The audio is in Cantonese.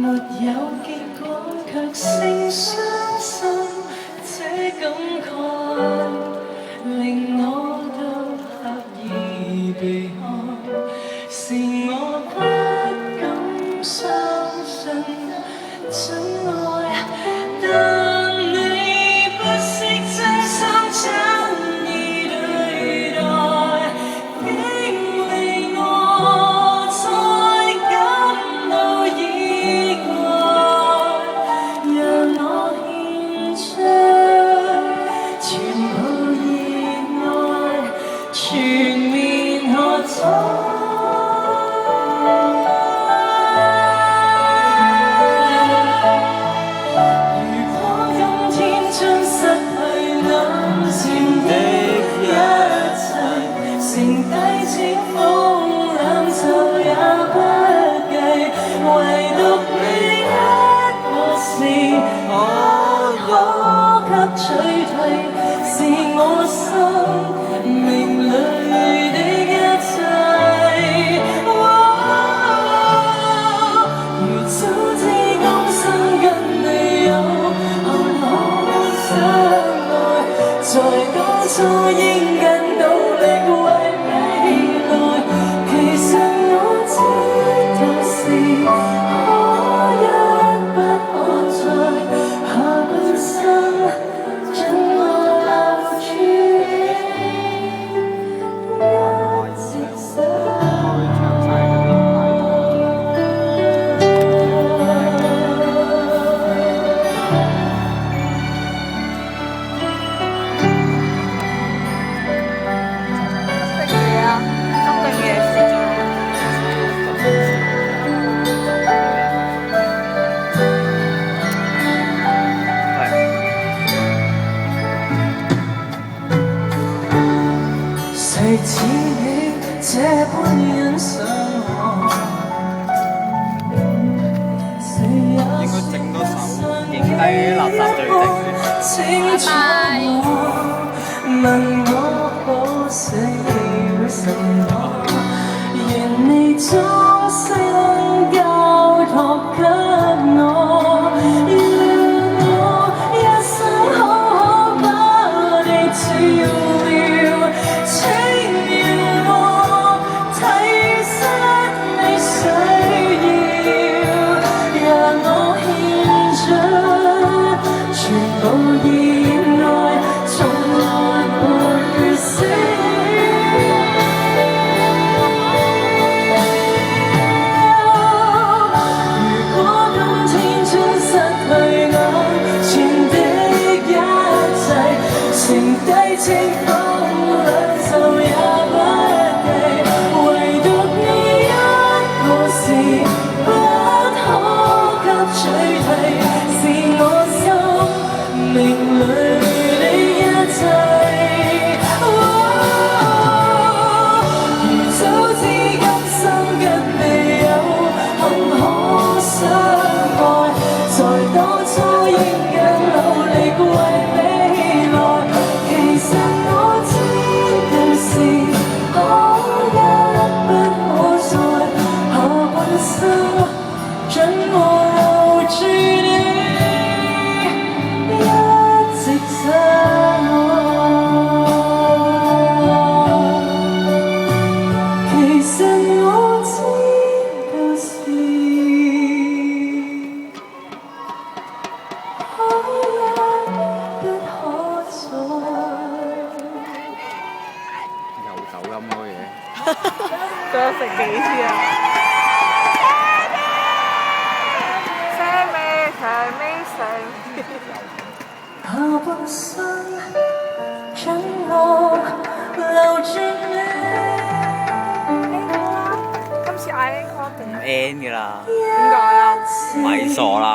沒有結果，卻勝相信這感慨，令我都刻意避開，是我不敢相信真愛，但你不惜真心真意對待，經歷我才感到意外，讓我獻出全部熱愛，全面喝彩。剩低清風冷就也不計，唯獨你一個是可給取替，是我生命裏的一切。如早知今生跟你有幸可相愛，在當初應更努力為誰似你這般欣賞我？應該整多首影低垃圾最精。拜拜。問我可惜為什麼？願你終生交託給我，讓我一生好好把你照料。清風兩袖也不計，唯獨你一個是不可給取替，是我生命裏的一切。如早知今生跟你有幸可相愛，在當初應更努力為未來。其實我知道是可一不可再，下半生准我留住你，一直相愛。其實我知道是可一不可再。又走音嗰嘢，再食幾次啊？Sammy 長尾成。下半生准我留住你。今次嗌 encore 唔 end 㗎啦，點解啊？咪傻啦！